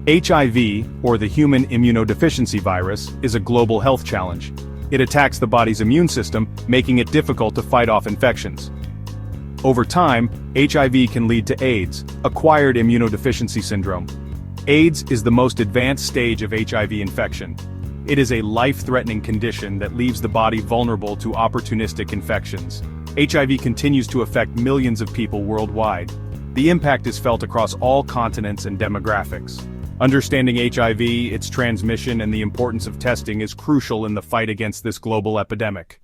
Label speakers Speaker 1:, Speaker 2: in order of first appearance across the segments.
Speaker 1: HIV, or the human immunodeficiency virus, is a global health challenge. It attacks the body's immune system, making it difficult to fight off infections. Over time, HIV can lead to AIDS, acquired immunodeficiency syndrome. AIDS is the most advanced stage of HIV infection. It is a life-threatening condition that leaves the body vulnerable to opportunistic infections. HIV continues to affect millions of people worldwide. The impact is felt across all continents and demographics. Understanding HIV, its transmission, and the importance of testing is crucial in the fight against this global epidemic.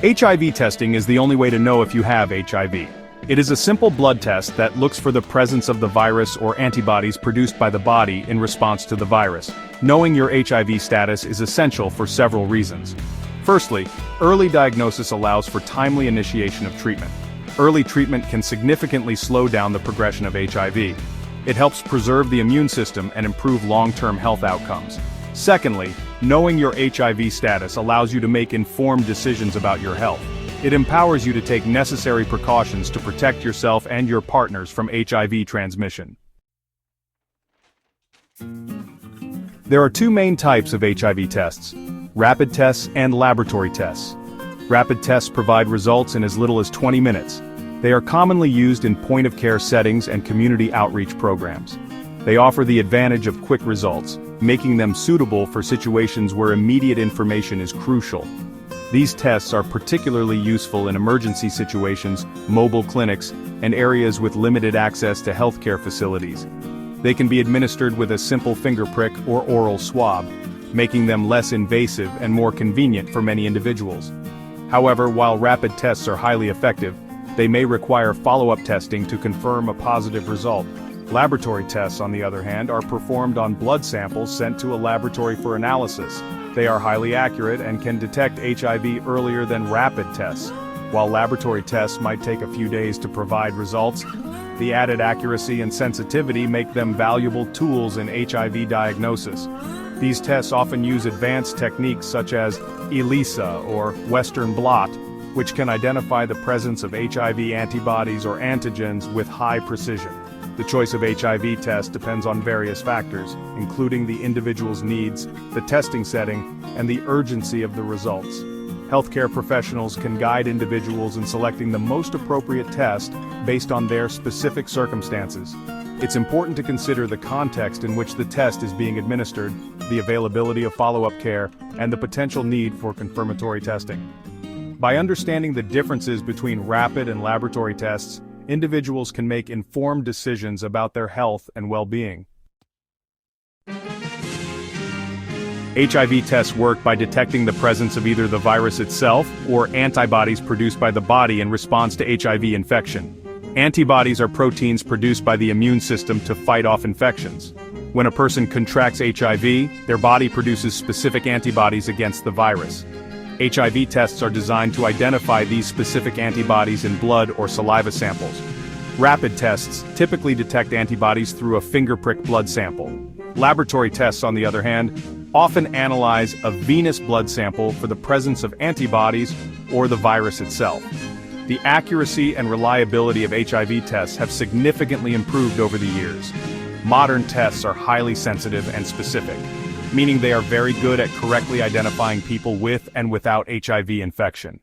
Speaker 1: HIV testing is the only way to know if you have HIV. It is a simple blood test that looks for the presence of the virus or antibodies produced by the body in response to the virus. Knowing your HIV status is essential for several reasons. Firstly, early diagnosis allows for timely initiation of treatment. Early treatment can significantly slow down the progression of HIV. It helps preserve the immune system and improve long-term health outcomes. Secondly, knowing your HIV status allows you to make informed decisions about your health. It empowers you to take necessary precautions to protect yourself and your partners from HIV transmission. There are two main types of HIV tests: rapid tests and laboratory tests. Rapid tests provide results in as little as 20 minutes. They are commonly used in point-of-care settings and community outreach programs. They offer the advantage of quick results, making them suitable for situations where immediate information is crucial. These tests are particularly useful in emergency situations, mobile clinics, and areas with limited access to healthcare facilities. They can be administered with a simple finger prick or oral swab, making them less invasive and more convenient for many individuals. However, while rapid tests are highly effective, they may require follow-up testing to confirm a positive result. Laboratory tests, on the other hand, are performed on blood samples sent to a laboratory for analysis. They are highly accurate and can detect HIV earlier than rapid tests. While laboratory tests might take a few days to provide results, the added accuracy and sensitivity make them valuable tools in HIV diagnosis. These tests often use advanced techniques such as ELISA or Western blot, which can identify the presence of HIV antibodies or antigens with high precision. The choice of HIV test depends on various factors, including the individual's needs, the testing setting, and the urgency of the results. Healthcare professionals can guide individuals in selecting the most appropriate test based on their specific circumstances. It's important to consider the context in which the test is being administered, the availability of follow-up care, and the potential need for confirmatory testing. By understanding the differences between rapid and laboratory tests, individuals can make informed decisions about their health and well-being. HIV tests work by detecting the presence of either the virus itself or antibodies produced by the body in response to HIV infection. Antibodies are proteins produced by the immune system to fight off infections. When a person contracts HIV, their body produces specific antibodies against the virus. HIV tests are designed to identify these specific antibodies in blood or saliva samples. Rapid tests typically detect antibodies through a finger prick blood sample. Laboratory tests, on the other hand, often analyze a venous blood sample for the presence of antibodies or the virus itself. The accuracy and reliability of HIV tests have significantly improved over the years. Modern tests are highly sensitive and specific, meaning they are very good at correctly identifying people with and without HIV infection.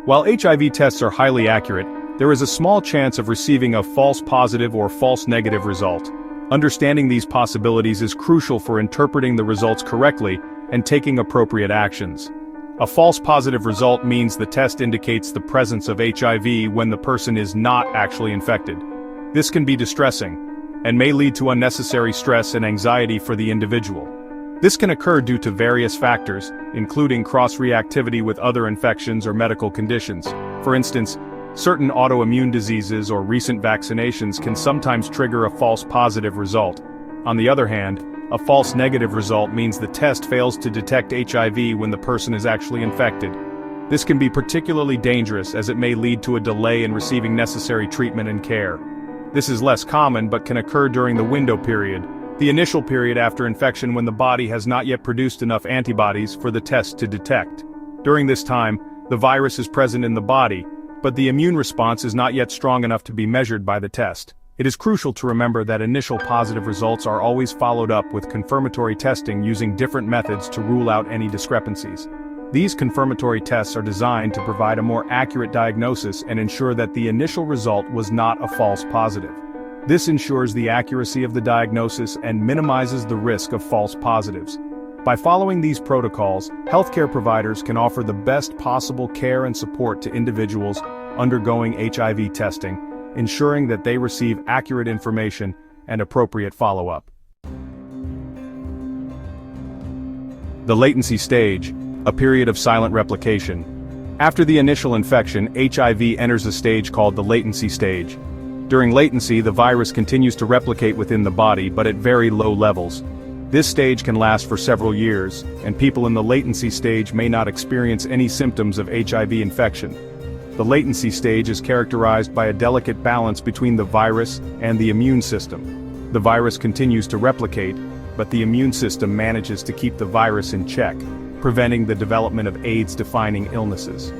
Speaker 1: While HIV tests are highly accurate, there is a small chance of receiving a false positive or false negative result. Understanding these possibilities is crucial for interpreting the results correctly and taking appropriate actions. A false positive result means the test indicates the presence of HIV when the person is not actually infected. This can be distressing and may lead to unnecessary stress and anxiety for the individual. This can occur due to various factors, including cross-reactivity with other infections or medical conditions. For instance, certain autoimmune diseases or recent vaccinations can sometimes trigger a false positive result. On the other hand, a false negative result means the test fails to detect HIV when the person is actually infected. This can be particularly dangerous as it may lead to a delay in receiving necessary treatment and care. This is less common but can occur during the window period, the initial period after infection when the body has not yet produced enough antibodies for the test to detect. During this time, the virus is present in the body, but the immune response is not yet strong enough to be measured by the test. It is crucial to remember that initial positive results are always followed up with confirmatory testing using different methods to rule out any discrepancies. These confirmatory tests are designed to provide a more accurate diagnosis and ensure that the initial result was not a false positive. This ensures the accuracy of the diagnosis and minimizes the risk of false positives. By following these protocols, healthcare providers can offer the best possible care and support to individuals undergoing HIV testing, ensuring that they receive accurate information and appropriate follow-up. The latency stage, a period of silent replication. After the initial infection, HIV enters a stage called the latency stage. During latency, the virus continues to replicate within the body, but at very low levels. This stage can last for several years, and people in the latency stage may not experience any symptoms of HIV infection. The latency stage is characterized by a delicate balance between the virus and the immune system. The virus continues to replicate, but the immune system manages to keep the virus in check, preventing the development of AIDS-defining illnesses.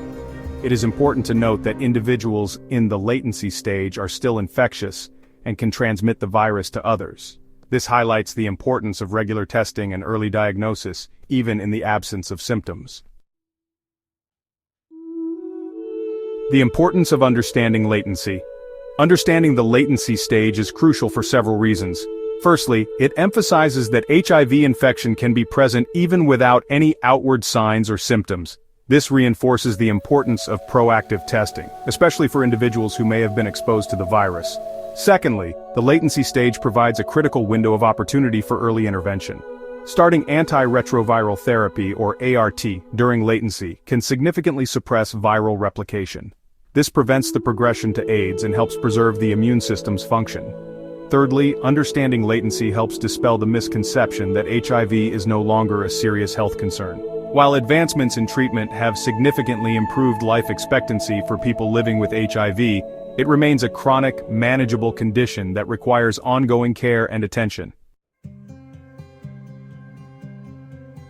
Speaker 1: It is important to note that individuals in the latency stage are still infectious and can transmit the virus to others. This highlights the importance of regular testing and early diagnosis, even in the absence of symptoms. The importance of understanding latency. Understanding the latency stage is crucial for several reasons. Firstly, it emphasizes that HIV infection can be present even without any outward signs or symptoms. This reinforces the importance of proactive testing, especially for individuals who may have been exposed to the virus. Secondly, the latency stage provides a critical window of opportunity for early intervention. Starting antiretroviral therapy, or ART, during latency can significantly suppress viral replication. This prevents the progression to AIDS and helps preserve the immune system's function. Thirdly, understanding latency helps dispel the misconception that HIV is no longer a serious health concern. While advancements in treatment have significantly improved life expectancy for people living with HIV, it remains a chronic, manageable condition that requires ongoing care and attention.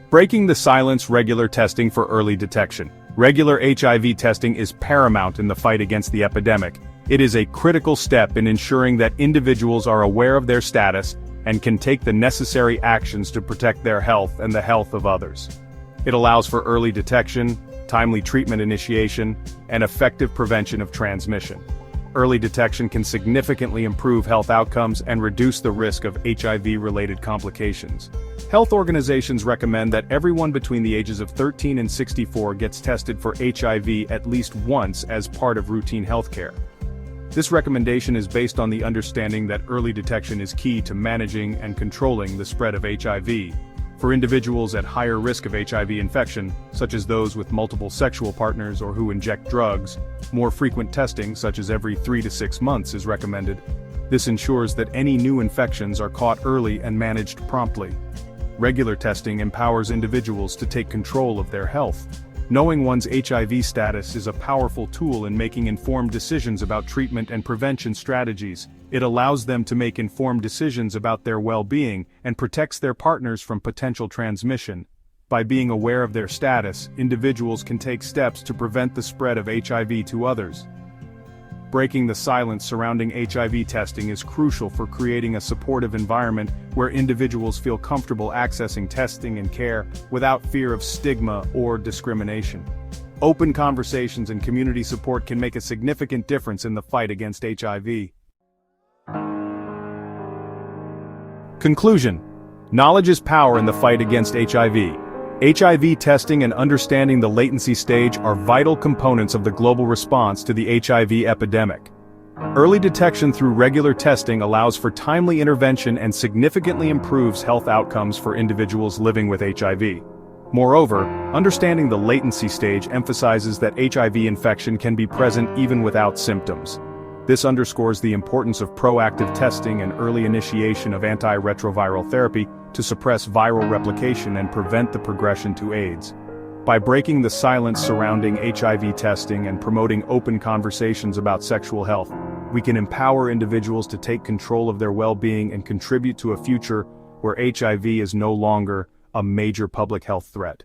Speaker 1: Breaking the silence: regular testing for early detection. Regular HIV testing is paramount in the fight against the epidemic. It is a critical step in ensuring that individuals are aware of their status and can take the necessary actions to protect their health and the health of others. It allows for early detection, timely treatment initiation, and effective prevention of transmission. Early detection can significantly improve health outcomes and reduce the risk of HIV-related complications. Health organizations recommend that everyone between the ages of 13 and 64 gets tested for HIV at least once as part of routine healthcare. This recommendation is based on the understanding that early detection is key to managing and controlling the spread of HIV. For individuals at higher risk of HIV infection, such as those with multiple sexual partners or who inject drugs, more frequent testing, such as every 3 to 6 months, is recommended. This ensures that any new infections are caught early and managed promptly. Regular testing empowers individuals to take control of their health. Knowing one's HIV status is a powerful tool in making informed decisions about treatment and prevention strategies. It allows them to make informed decisions about their well-being and protects their partners from potential transmission. By being aware of their status, individuals can take steps to prevent the spread of HIV to others. Breaking the silence surrounding HIV testing is crucial for creating a supportive environment where individuals feel comfortable accessing testing and care without fear of stigma or discrimination. Open conversations and community support can make a significant difference in the fight against HIV. Conclusion: knowledge is power in the fight against HIV. HIV testing and understanding the latency stage are vital components of the global response to the HIV epidemic. Early detection through regular testing allows for timely intervention and significantly improves health outcomes for individuals living with HIV. Moreover, understanding the latency stage emphasizes that HIV infection can be present even without symptoms. This underscores the importance of proactive testing and early initiation of antiretroviral therapy to suppress viral replication and prevent the progression to AIDS. By breaking the silence surrounding HIV testing and promoting open conversations about sexual health, we can empower individuals to take control of their well-being and contribute to a future where HIV is no longer a major public health threat.